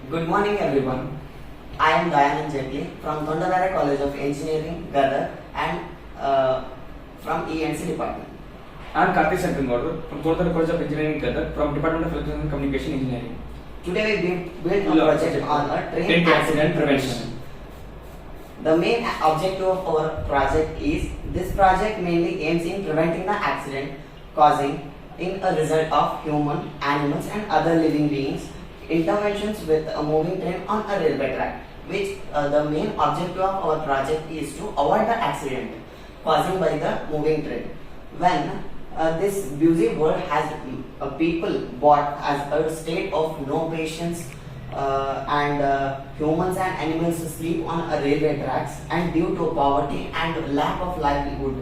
Good morning everyone. I am Dayanand Jetli from Tondavara College of Engineering, Gadar and from E&C department. I am Karthik Sankangaru from Tondavara College of Engineering, Gadar from Department of Electronics and Communication Engineering. Today we built a project on a train accident prevention. The main objective of our project is, this project mainly aims in preventing the accident causing in a result of human, animals and other living beings interventions with a moving train on a railway track, which the main objective of our project is to avoid the accident causing by the moving train. When this busy world has people brought as a state of no patience and humans and animals sleep on a railway tracks, and due to poverty and lack of livelihood,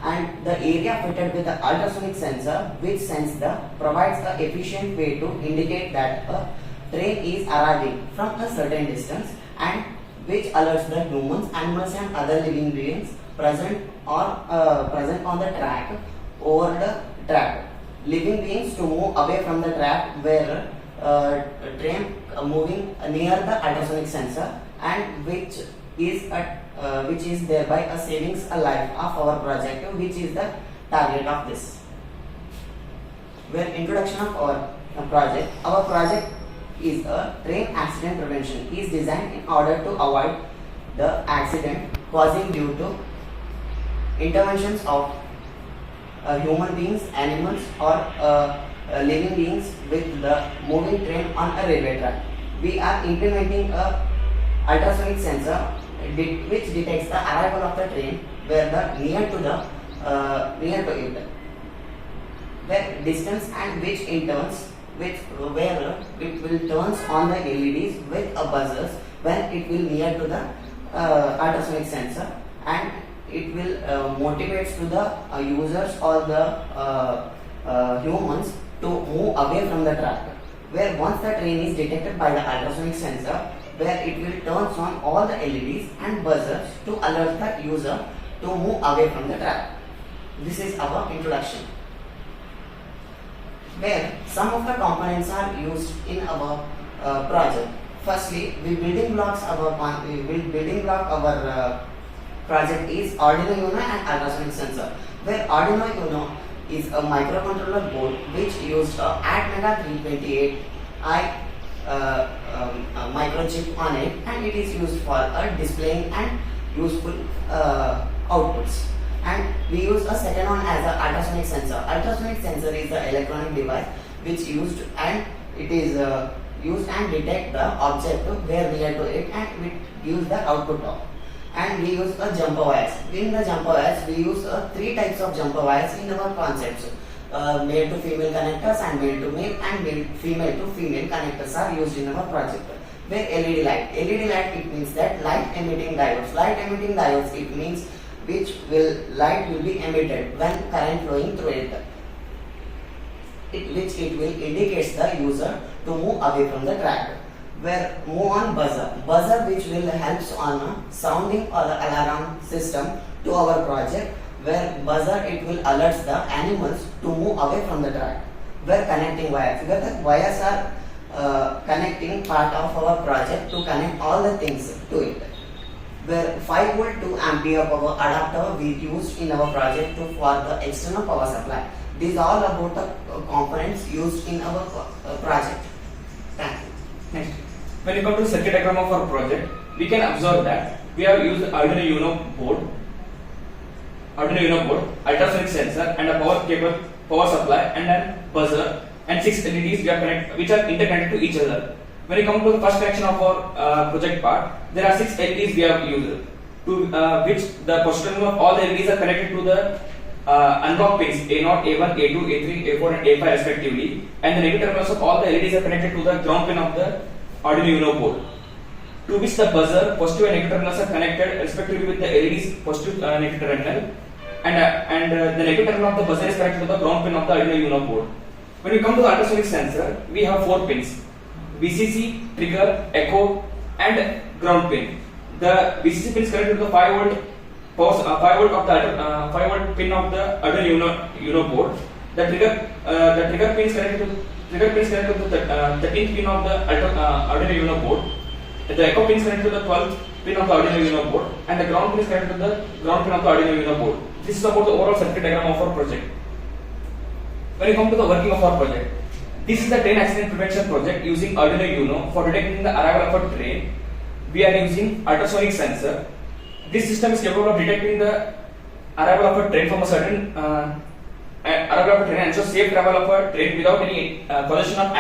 and the area fitted with the ultrasonic sensor which provides a efficient way to indicate that a train is arriving from a certain distance, and which alerts the humans, animals and other living beings present on the track over the track. Living beings to move away from the track where train moving near the ultrasonic sensor, and which is thereby a savings a life of our project, which is the target of this. Where introduction of our project is a train accident prevention is designed in order to avoid the accident causing due to interventions of human beings, animals or living beings with the moving train on a railway track. We are implementing a ultrasonic sensor which detects the arrival of the train where the near to it, where distance, and which in turns where it will turns on the LEDs with a buzzers when it will near to the ultrasonic sensor, and it will motivates to the users or the humans to move away from the track. Where once the train is detected by the ultrasonic sensor, where it will turns on all the LEDs and buzzers to alert the user to move away from the track. This is our introduction. Where some of the components are used in our project. Firstly, building block our project is Arduino Uno and ultrasonic sensor. Where Arduino Uno is a microcontroller board which used a Atmega 328i microchip on it, and it is used for displaying and useful outputs. And we use a second one as an ultrasonic sensor. Ultrasonic sensor is the electronic device which used and it is used and detect the object where near to it, and it gives the output of. And we use a jumper wires. In the jumper wires, we use three types of jumper wires in our concepts. Male to female connectors and male to male, and female to female connectors are used in our project. Where LED light. LED light, it means that light emitting diodes. Light emitting diodes, it means light will be emitted when current flowing through it. Which it will indicates the user to move away from the track. Where move on buzzer which will helps on sounding or the alarm system to our project, where buzzer it will alerts the animals to move away from the track. Where connecting wires, where the wires are connecting part of our project to connect all the things to it. Where 5 volt 2 ampere power adapter we used in our project for the external power supply. These are all about the components used in our project. Thank you. Next, when you come to the circuit diagram of our project, we can observe that we have used Arduino Uno board, ultrasonic sensor, and a power cable, power supply, and then buzzer, and 6 LEDs which are interconnected to each other. When you come to the first section of our project part, there are 6 LEDs we have used, to which the position of all the LEDs are connected to the unlock pins A0, A1, A2, A3, A4 and A5 respectively, and the negative terminals of all the LEDs are connected to the ground pin of the Arduino Uno board, to which the buzzer positive and negative terminals are connected respectively with the LED's positive negative terminal, and the negative terminal of the buzzer is connected to the ground pin of the Arduino Uno board. When you come to the ultrasonic sensor, we have 4 pins: VCC, trigger, echo and ground pin. The VCC pin is connected to the 5 volt 5 volt pin of the Arduino Uno board. The trigger pin is connected to trigger pin is connected to the 13th pin of the Arduino Uno board. The echo pin is connected to the 12th pin of the Arduino Uno board, and the ground pin is connected to the ground pin of the Arduino Uno board. This is about the overall circuit diagram of our project. When you come to the working of our project, this is the train accident prevention project using Arduino Uno. For detecting the arrival of a train, we are using ultrasonic sensor. This system is capable of detecting the arrival of a train from a certain arrival of a train and ensure safe travel of a train without any collision of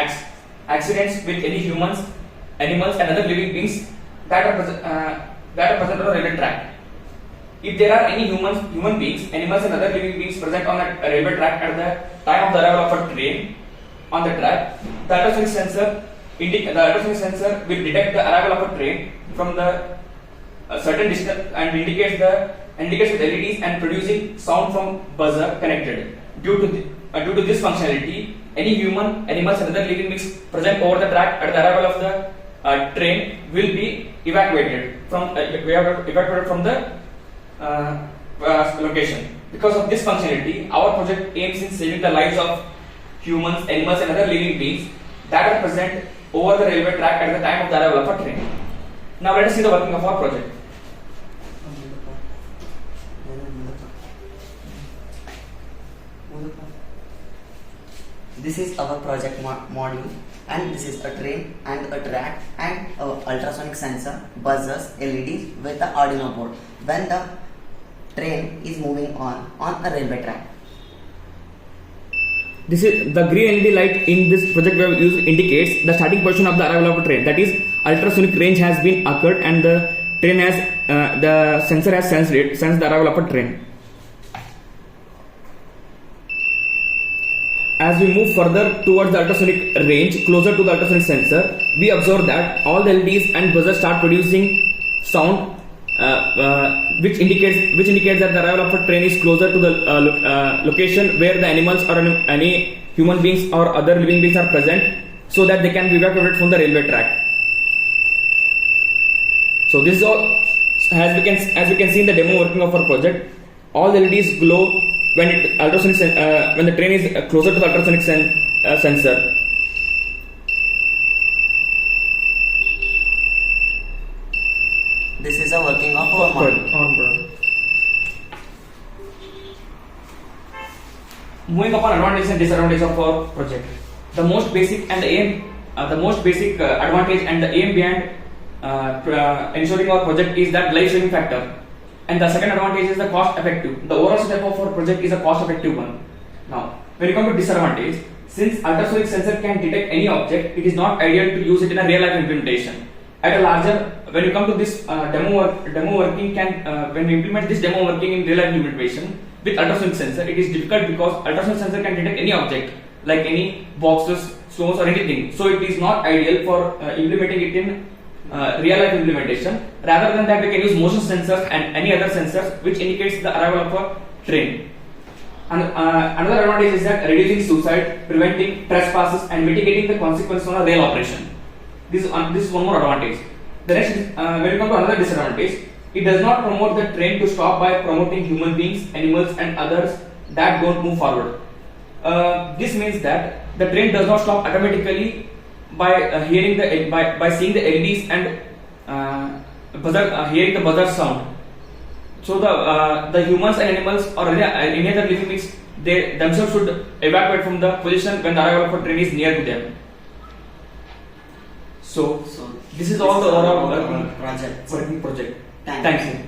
accidents with any humans, animals, and other living beings that are present on the railway track. If there are any human beings, animals, and other living beings present on a railway track at the time of the arrival of a train on the track, the ultrasonic sensor will detect the arrival of a train from the certain distance and indicates with LEDs and producing sound from buzzer connected. Due to this functionality, any human, animals, and other living beings present over the track at the arrival of the train will be evacuated from the location. Because of this functionality, our project aims in saving the lives of humans, animals, and other living beings that are present over the railway track at the time of the arrival of a train. Now let us see the working of our project. This is our project module, and this is a train and a track and ultrasonic sensor, buzzers, LEDs with the Arduino board when the train is moving on a railway track. This is the green LED light in this project we have used indicates the starting position of the arrival of a train. That is, ultrasonic range has been occurred and the train has the sensor has sensed the arrival of a train. As we move further towards the ultrasonic range, closer to the ultrasonic sensor, we observe that all the LEDs and buzzers start producing sound, which indicates that the arrival of a train is closer to the location where the animals or any human beings or other living beings are present, so that they can be evacuated from the railway track. So this is all. As we can see in the demo working of our project, all the LEDs glow when the train is closer to the ultrasonic sensor. This is a working of our module. Moving upon advantages and disadvantages of our project. The most basic advantage and the aim behind ensuring our project is that life-saving factor. And the second advantage is the cost effective. The overall setup of our project is a cost effective one. Now, when you come to disadvantage, since ultrasonic sensor can detect any object, it is not ideal to use it in a real life implementation. When you come to this when we implement this demo working in real life implementation with ultrasonic sensor, it is difficult because ultrasonic sensor can detect any object like any boxes, stones, or anything. So it is not ideal for implementing it in real life implementation. Rather than that, we can use motion sensors and any other sensors which indicates the arrival of a train. And another advantage is that reducing suicide, preventing trespasses, and mitigating the consequences on a rail operation. This is one more advantage. The next is, when you come to another disadvantage, it does not promote the train to stop by promoting human beings, animals, and others that don't move forward. This means that the train does not stop automatically by seeing the LEDs and hearing the buzzer sound. So the humans and animals or any other living beings, they themselves should evacuate from the position when the arrival of a train is near to them. So this is all the overall working project. Thank you.